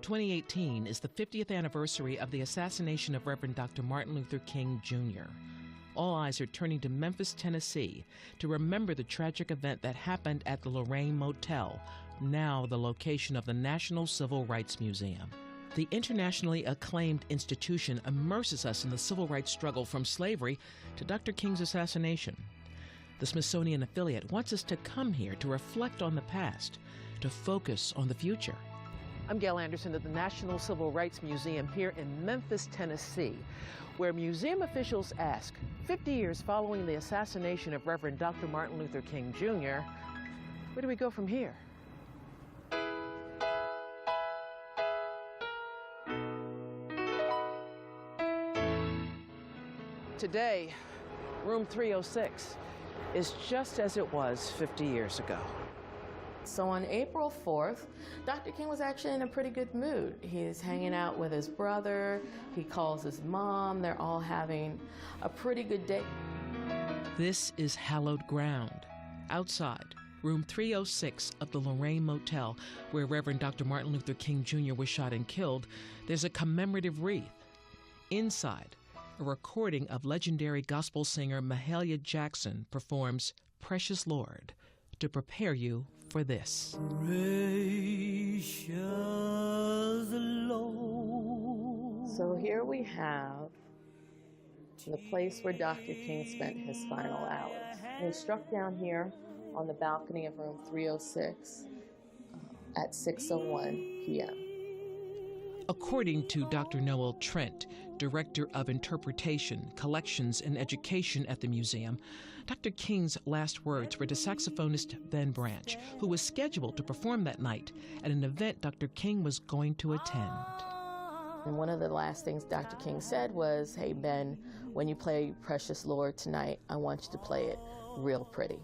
2018 is the 50th anniversary of the assassination of Reverend Dr. Martin Luther King, Jr. All eyes are turning to Memphis, Tennessee, to remember the tragic event that happened at the Lorraine Motel, now the location of the National Civil Rights Museum. The internationally acclaimed institution immerses us in the civil rights struggle from slavery to Dr. King's assassination. The Smithsonian affiliate wants us to come here to reflect on the past, to focus on the future. I'm Gail Anderson at the National Civil Rights Museum here in Memphis, Tennessee, where museum officials ask, 50 years following the assassination of Reverend Dr. Martin Luther King, Jr., where do we go from here? Today, room 306 is just as it was 50 years ago. So on April 4th, Dr. King was actually in a pretty good mood. He's hanging out with his brother, he calls his mom, they're all having a pretty good day. This is hallowed ground. Outside, room 306 of the Lorraine Motel, where Reverend Dr. Martin Luther King Jr. was shot and killed, there's a commemorative wreath. Inside, a recording of legendary gospel singer Mahalia Jackson performs Precious Lord to prepare you for this. Precious Lord. So here we have the place where Dr. King spent his final hours. He was struck down here on the balcony of room 306 at 6:01 p.m. According to Dr. Noel Trent, Director of Interpretation, Collections, and Education at the museum, Dr. King's last words were to saxophonist Ben Branch, who was scheduled to perform that night at an event Dr. King was going to attend. And one of the last things Dr. King said was, "Hey, Ben, when you play Precious Lord tonight, I want you to play it real pretty."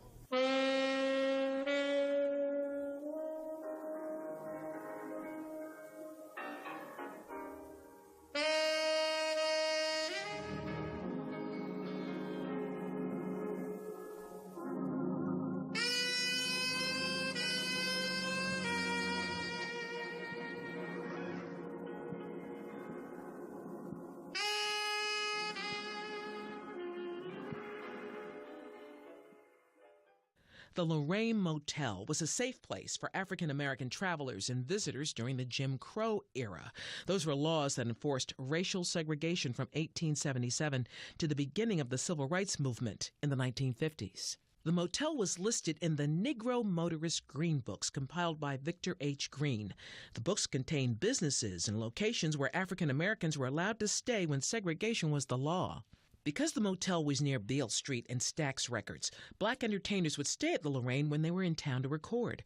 The Lorraine Motel was a safe place for African-American travelers and visitors during the Jim Crow era. Those were laws that enforced racial segregation from 1877 to the beginning of the Civil Rights Movement in the 1950s. The motel was listed in the Negro Motorist Green Books compiled by Victor H. Green. The books contained businesses and locations where African Americans were allowed to stay when segregation was the law. Because the motel was near Beale Street and Stax Records, black entertainers would stay at the Lorraine when they were in town to record.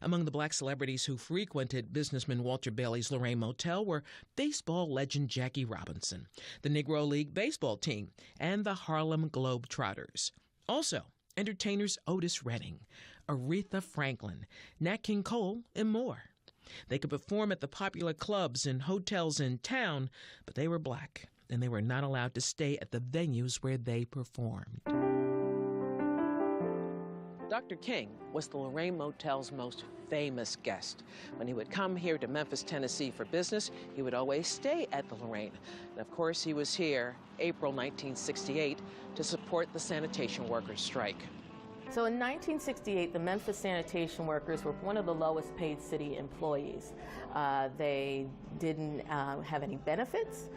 Among the black celebrities who frequented businessman Walter Bailey's Lorraine Motel were baseball legend Jackie Robinson, the Negro League baseball team, and the Harlem Globetrotters. Also, entertainers Otis Redding, Aretha Franklin, Nat King Cole, and more. They could perform at the popular clubs and hotels in town, but they were black, and they were not allowed to stay at the venues where they performed. Dr. King was the Lorraine Motel's most famous guest. When he would come here to Memphis, Tennessee for business, he would always stay at the Lorraine. And of course, he was here April 1968 to support the sanitation workers' strike. So in 1968, the Memphis sanitation workers were one of the lowest paid city employees. They didn't have any benefits.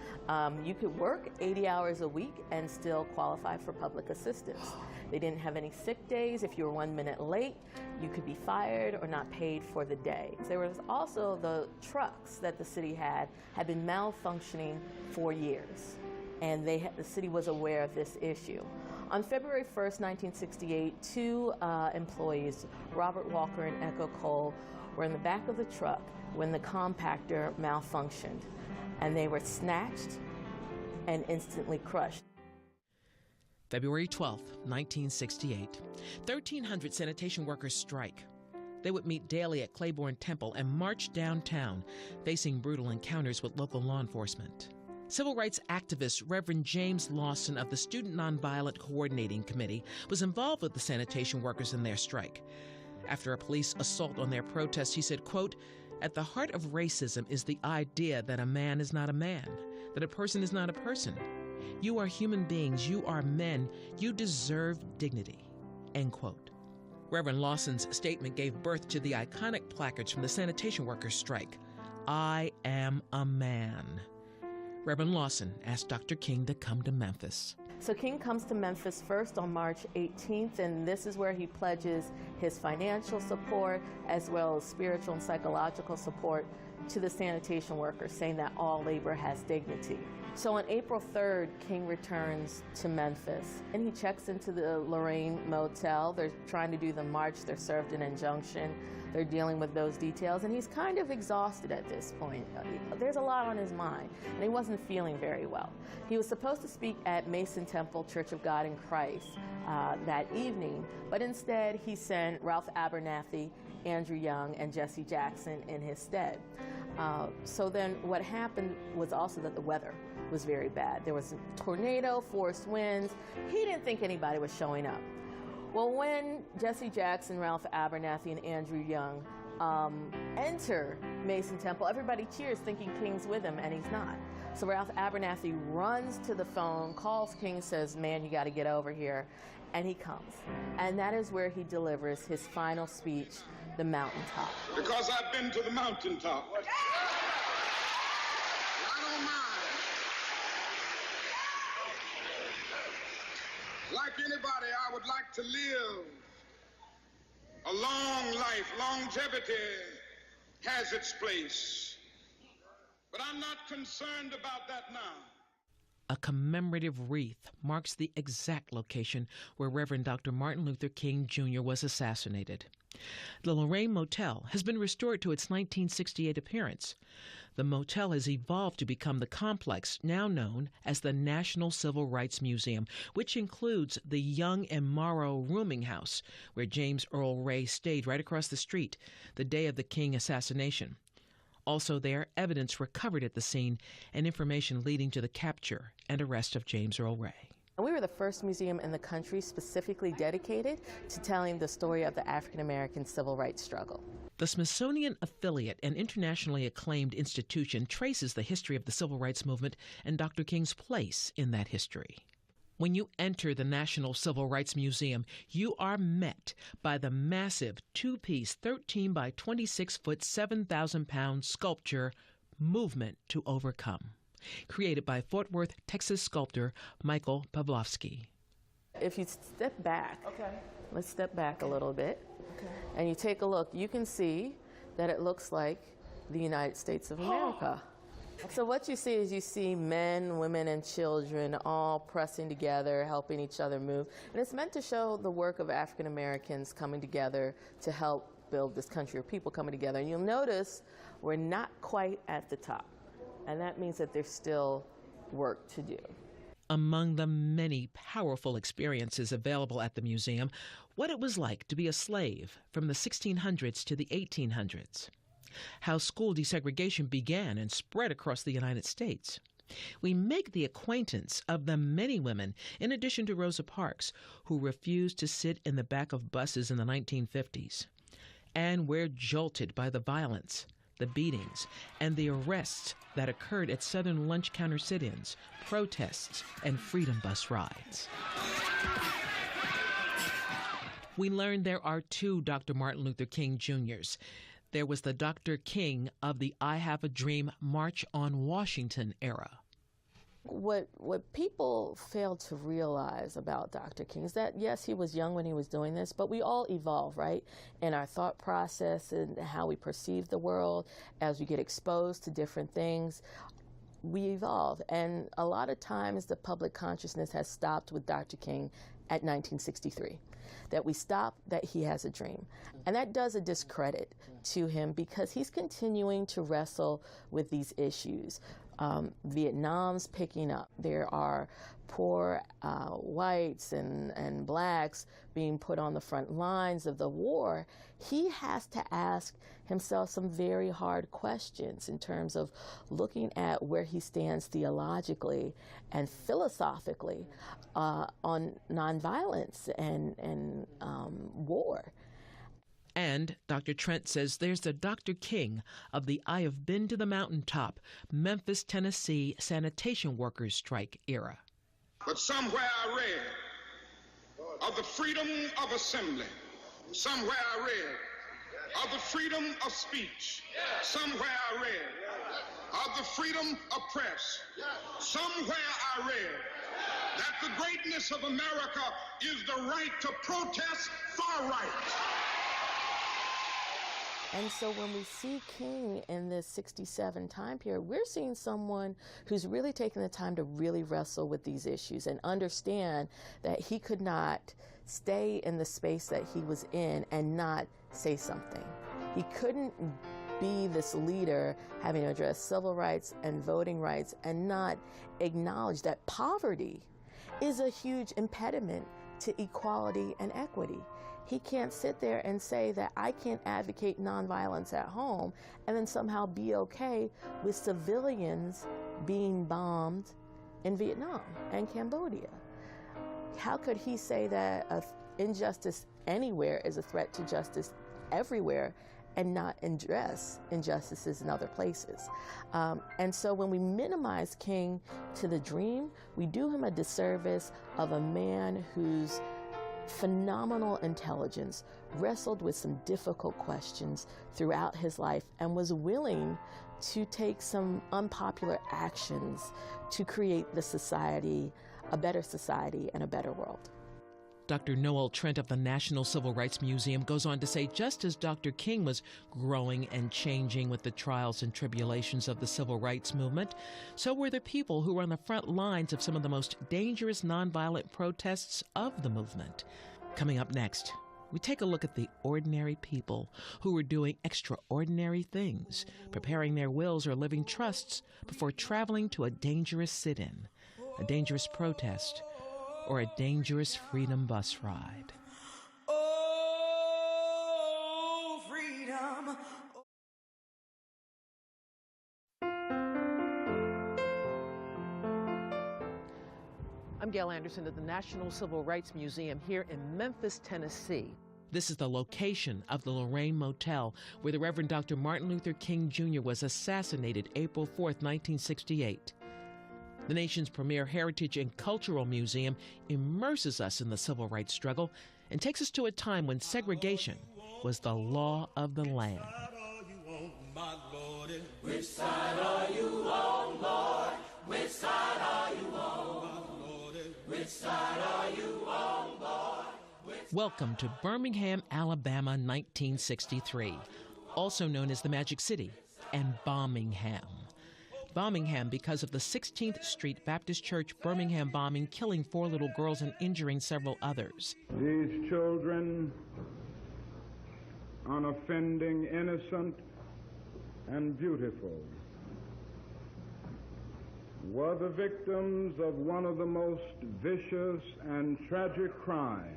You could work 80 hours a week and still qualify for public assistance. They didn't have any sick days. If you were 1 minute late, you could be fired or not paid for the day. There was also the trucks that the city had been malfunctioning for years, and the city was aware of this issue. On February 1st, 1968, two employees, Robert Walker and Echo Cole, were in the back of the truck when the compactor malfunctioned, and they were snatched and instantly crushed. February 12, 1968. 1,300 sanitation workers strike. They would meet daily at Claiborne Temple and march downtown, facing brutal encounters with local law enforcement. Civil rights activist Reverend James Lawson of the Student Nonviolent Coordinating Committee was involved with the sanitation workers in their strike. After a police assault on their protest, he said, quote, At the heart of racism is the idea that a man is not a man, that a person is not a person. You are human beings. You are men. You deserve dignity. End quote. Reverend Lawson's statement gave birth to the iconic placards from the sanitation workers' strike. I am a man. Reverend Lawson asked Dr. King to come to Memphis. So King comes to Memphis first on March 18th, and this is where he pledges his financial support as well as spiritual and psychological support to the sanitation workers, saying that all labor has dignity. So on April 3rd, King returns to Memphis, and he checks into the Lorraine Motel. They're trying to do the march. They're served an injunction. They're dealing with those details, and he's kind of exhausted at this point. There's a lot on his mind, and he wasn't feeling very well. He was supposed to speak at Mason Temple Church of God in Christ that evening, but instead he sent Ralph Abernathy, Andrew Young, and Jesse Jackson in his stead. So then what happened was also that the weather was very bad. There was a tornado, forest winds. He didn't think anybody was showing up. Well, when Jesse Jackson, Ralph Abernathy, and Andrew Young enter Mason Temple, everybody cheers thinking King's with him, and he's not. So Ralph Abernathy runs to the phone, calls King, says, "Man, you got to get over here," and he comes. And that is where he delivers his final speech, The Mountaintop. Because I've been to the mountaintop. I don't mind. Like anybody, I would like to live a long life. Longevity has its place. But I'm not concerned about that now. A commemorative wreath marks the exact location where Reverend Dr. Martin Luther King Jr. was assassinated. The Lorraine Motel has been restored to its 1968 appearance. The motel has evolved to become the complex now known as the National Civil Rights Museum, which includes the Young and Morrow rooming house, where James Earl Ray stayed right across the street the day of the King assassination. Also there, evidence recovered at the scene and information leading to the capture and arrest of James Earl Ray. We were the first museum in the country specifically dedicated to telling the story of the African-American civil rights struggle. The Smithsonian affiliate and internationally acclaimed institution traces the history of the civil rights movement and Dr. King's place in that history. When you enter the National Civil Rights Museum, you are met by the massive two-piece 13 by 26-foot, 7,000-pound sculpture, Movement to Overcome, created by Fort Worth, Texas sculptor Michael Pavlovsky. If you step back, let's step back a little bit, and you take a look, you can see that it looks like the United States of America. So what you see is you see men, women, and children all pressing together, helping each other move. And it's meant to show the work of African Americans coming together to help build this country, or people coming together. And you'll notice we're not quite at the top. And that means that there's still work to do. Among the many powerful experiences available at the museum, what it was like to be a slave from the 1600s to the 1800s. How school desegregation began and spread across the United States. We make the acquaintance of the many women, in addition to Rosa Parks, who refused to sit in the back of buses in the 1950s. And we're jolted by the violence, the beatings, and the arrests that occurred at Southern lunch counter sit-ins, protests, and freedom bus rides. We learned there are two Dr. Martin Luther King Jr.'s. There was the Dr. King of the I Have a Dream March on Washington era. What people fail to realize about Dr. King is that, yes, he was young when he was doing this, but we all evolve, right? In our thought process and how we perceive the world, as we get exposed to different things, we evolve. And a lot of times the public consciousness has stopped with Dr. King at 1963. That we stop that he has a dream. And that does a discredit to him because he's continuing to wrestle with these issues. Vietnam's picking up. There are poor whites and blacks being put on the front lines of the war. He has to ask himself some very hard questions in terms of looking at where he stands theologically and philosophically on nonviolence and war. And Dr. Trent says there's the Dr. King of the I Have Been to the Mountaintop, Memphis, Tennessee sanitation workers strike era. But somewhere I read of the freedom of assembly. Somewhere I read of the freedom of speech. Somewhere I read of the freedom of press. Somewhere I read that the greatness of America is the right to protest far right. And so when we see King in this 67 time period, we're seeing someone who's really taking the time to really wrestle with these issues and understand that he could not stay in the space that he was in and not say something. He couldn't be this leader having to address civil rights and voting rights and not acknowledge that poverty is a huge impediment to equality and equity. He can't sit there and say that I can't advocate nonviolence at home and then somehow be okay with civilians being bombed in Vietnam and Cambodia. How could he say that injustice anywhere is a threat to justice everywhere and not address injustices in other places? And so when we minimize King to the dream, we do him a disservice of a man whose phenomenal intelligence wrestled with some difficult questions throughout his life and was willing to take some unpopular actions to create the society, a better society and a better world. Dr. Noel Trent of the National Civil Rights Museum goes on to say just as Dr. King was growing and changing with the trials and tribulations of the civil rights movement, so were the people who were on the front lines of some of the most dangerous nonviolent protests of the movement. Coming up next, we take a look at the ordinary people who were doing extraordinary things, preparing their wills or living trusts before traveling to a dangerous sit-in, a dangerous protest, or a dangerous freedom bus ride. Oh, freedom. I'm Gail Anderson at the National Civil Rights Museum here in Memphis, Tennessee. This is the location of the Lorraine Motel, where the Reverend Dr. Martin Luther King Jr. was assassinated April 4th, 1968. The nation's premier heritage and cultural museum immerses us in the civil rights struggle and takes us to a time when segregation was the law of the land. Which side are you on, Lord? Which side are you on? Which side are you on, Lord? Welcome to Birmingham, Alabama, 1963, also known as the Magic City, and Bombingham. Bombingham because of the 16th Street Baptist Church Birmingham bombing, killing 4 little girls and injuring several others. These children, unoffending, innocent, and beautiful, were the victims of one of the most vicious and tragic crimes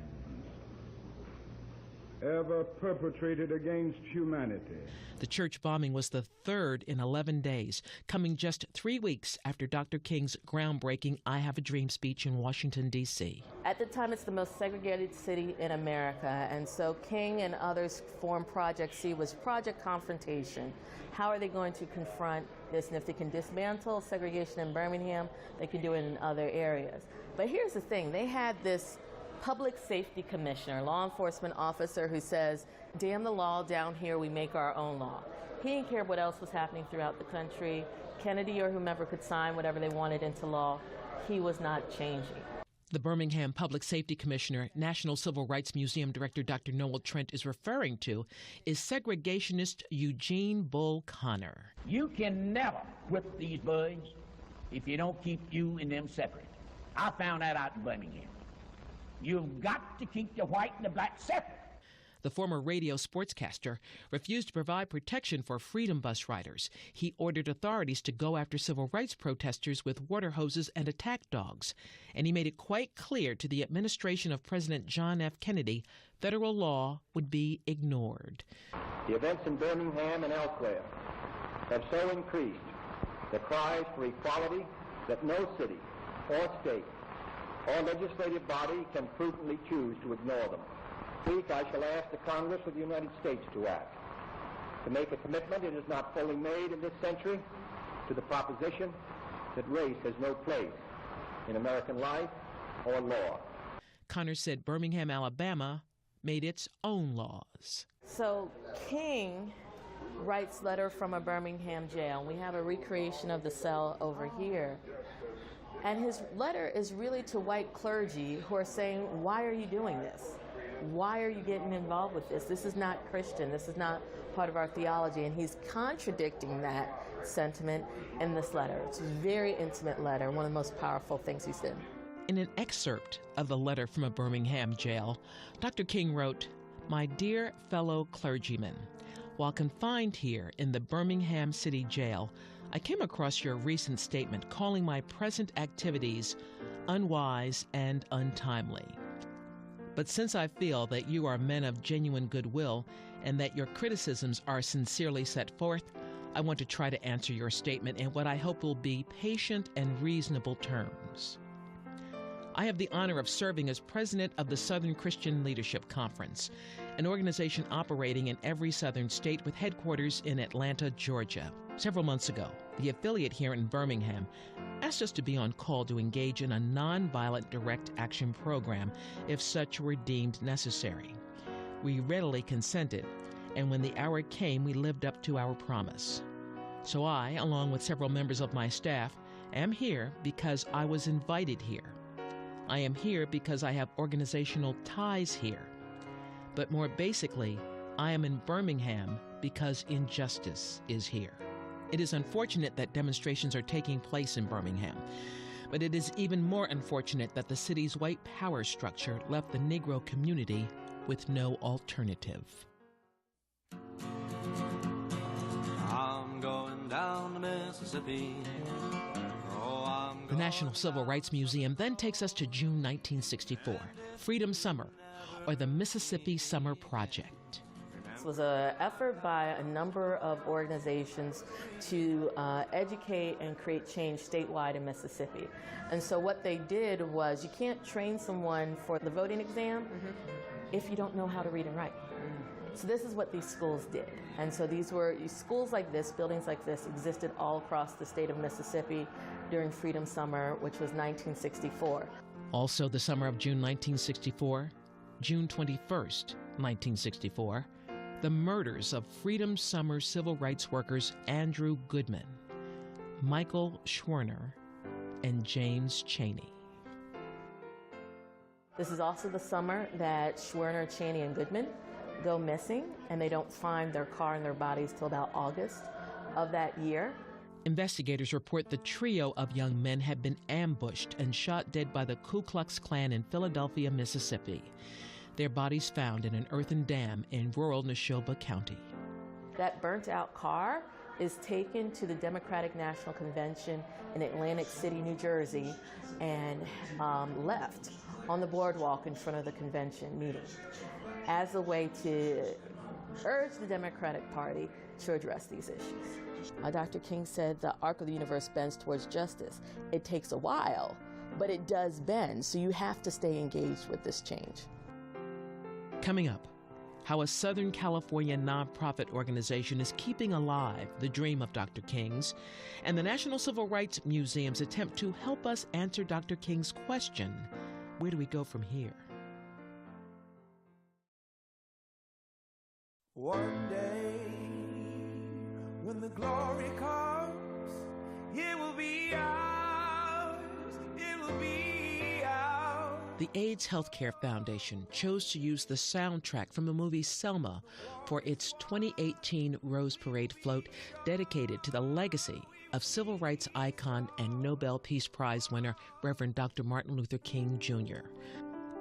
ever perpetrated against humanity. The church bombing was the third in 11 days, coming just 3 weeks after Dr. King's groundbreaking I Have a Dream speech in Washington, D.C. At the time, it's the most segregated city in America, and so King and others formed Project C, was Project Confrontation. How are they going to confront this? And if they can dismantle segregation in Birmingham, they can do it in other areas. But here's the thing, they had this public safety commissioner, law enforcement officer who says, damn the law, down here we make our own law. He didn't care what else was happening throughout the country. Kennedy or whomever could sign whatever they wanted into law. He was not changing. The Birmingham Public Safety Commissioner, National Civil Rights Museum Director Dr. Noel Trent is referring to is segregationist Eugene Bull Connor. You can never whip these boys if you don't keep you and them separate. I found that out in Birmingham. You've got to keep the white and the black separate. The former radio sportscaster refused to provide protection for freedom bus riders. He ordered authorities to go after civil rights protesters with water hoses and attack dogs. And he made it quite clear to the administration of President John F. Kennedy, federal law would be ignored. The events in Birmingham and elsewhere have so increased the cries for equality that no city or state or legislative body can prudently choose to ignore them. week I shall ask the Congress of the United States to act, to make a commitment it has not fully made in this century to the proposition that race has no place in American life or law. Connor said Birmingham, Alabama made its own laws. So King writes letter from a Birmingham jail. We have a recreation of the cell over here. And his letter is really to white clergy who are saying, why are you doing this? Why are you getting involved with this? This is not Christian. This is not part of our theology. And he's contradicting that sentiment in this letter. It's a very intimate letter, one of the most powerful things he said. In an excerpt of the letter from a Birmingham jail, Dr. King wrote, "My dear fellow clergymen, while confined here in the Birmingham City Jail, I came across your recent statement calling my present activities unwise and untimely. But since I feel that you are men of genuine goodwill and that your criticisms are sincerely set forth, I want to try to answer your statement in what I hope will be patient and reasonable terms. I have the honor of serving as president of the Southern Christian Leadership Conference, an organization operating in every southern state with headquarters in Atlanta, Georgia. Several months ago, the affiliate here in Birmingham asked us to be on call to engage in a nonviolent direct action program if such were deemed necessary. We readily consented, and when the hour came, we lived up to our promise. So I, along with several members of my staff, am here because I was invited here. I am here because I have organizational ties here. But more basically, I am in Birmingham because injustice is here. It is unfortunate that demonstrations are taking place in Birmingham, but it is even more unfortunate that the city's white power structure left the Negro community with no alternative." I'm going down the Mississippi. The National Civil Rights Museum then takes us to June 1964, Freedom Summer, or the Mississippi Summer Project. This was an effort by a number of organizations to educate and create change statewide in Mississippi. And so what they did was, you can't train someone for the voting exam if you don't know how to read and write. So this is what these schools did. And so these were schools like this, buildings like this existed all across the state of Mississippi during Freedom Summer, which was 1964. Also the summer of June 1964, June 21st, 1964, the murders of Freedom Summer civil rights workers Andrew Goodman, Michael Schwerner, and James Chaney. This is also the summer that Schwerner, Chaney, and Goodman go missing, and they don't find their car and their bodies till about August of that year. Investigators report the trio of young men had been ambushed and shot dead by the Ku Klux Klan in Philadelphia, Mississippi. Their bodies found in an earthen dam in rural Neshoba County. That burnt-out car is taken to the Democratic National Convention in Atlantic City, New Jersey, and left on the boardwalk in front of the convention meeting as a way to urge the Democratic Party to address these issues. Dr. King said the arc of the universe bends towards justice. It takes a while, but it does bend, so you have to stay engaged with this change. Coming up, how a Southern California nonprofit organization is keeping alive the dream of Dr. King's, and the National Civil Rights Museum's attempt to help us answer Dr. King's question, where do we go from here? One day, when the glory comes, it will be ours, it will be ours. The AIDS Healthcare Foundation chose to use the soundtrack from the movie Selma for its 2018 Rose Parade float dedicated to the legacy of civil rights icon and Nobel Peace Prize winner Reverend Dr. Martin Luther King, Jr.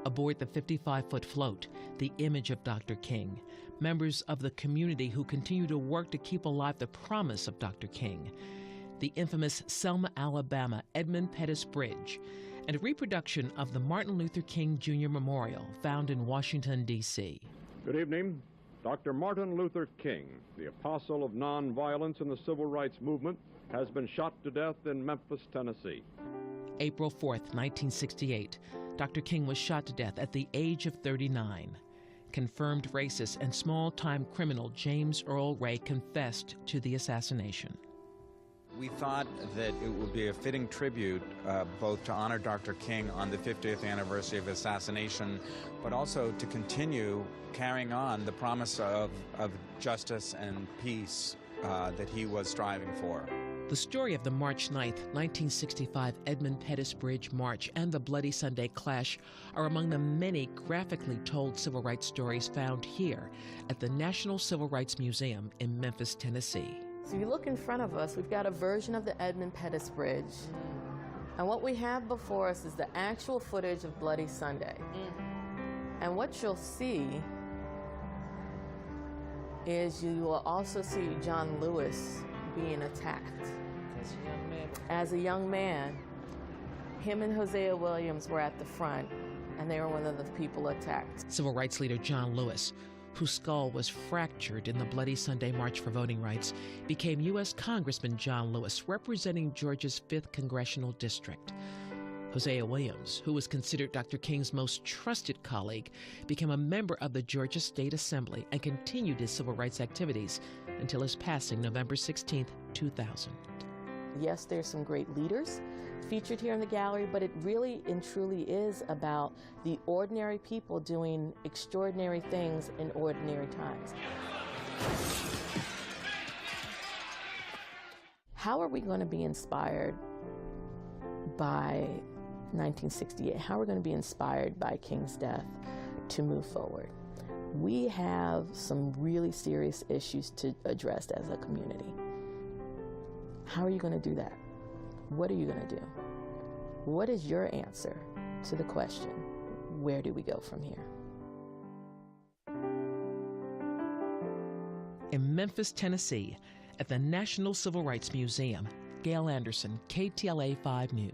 Aboard the 55-foot float, the image of Dr. King, members of the community who continue to work to keep alive the promise of Dr. King, the infamous Selma, Alabama Edmund Pettus Bridge, and a reproduction of the Martin Luther King Jr. Memorial found in Washington, D.C. Good evening. Dr. Martin Luther King, the apostle of nonviolence in the civil rights movement, has been shot to death in Memphis, Tennessee. April 4th, 1968, Dr. King was shot to death at the age of 39. confirmed racist and small-time criminal James Earl Ray confessed to the assassination. We thought that it would be a fitting tribute both to honor Dr. King on the 50th anniversary of assassination, but also to continue carrying on the promise of justice and peace that he was striving for. The story of the March 9th, 1965 Edmund Pettus Bridge March and the Bloody Sunday Clash are among the many graphically told civil rights stories found here at the National Civil Rights Museum in Memphis, Tennessee. So you look in front of us, we've got a version of the Edmund Pettus Bridge. And what we have before us is the actual footage of Bloody Sunday. And what you'll see is you will also see John Lewis being attacked. As a young man, him and Hosea Williams were at the front, and they were one of the people attacked. Civil rights leader John Lewis, whose skull was fractured in the Bloody Sunday March for Voting Rights, became U.S. Congressman John Lewis, representing Georgia's 5th Congressional District. Hosea Williams, who was considered Dr. King's most trusted colleague, became a member of the Georgia State Assembly and continued his civil rights activities until his passing November 16, 2000. Yes, there's some great leaders featured here in the gallery, but it really and truly is about the ordinary people doing extraordinary things in ordinary times. How are we going to be inspired by 1968? How are we going to be inspired by King's death to move forward? We have some really serious issues to address as a community. How are you going to do that? What are you going to do? What is your answer to the question, where do we go from here? In Memphis, Tennessee, at the National Civil Rights Museum, Gail Anderson, KTLA 5 News.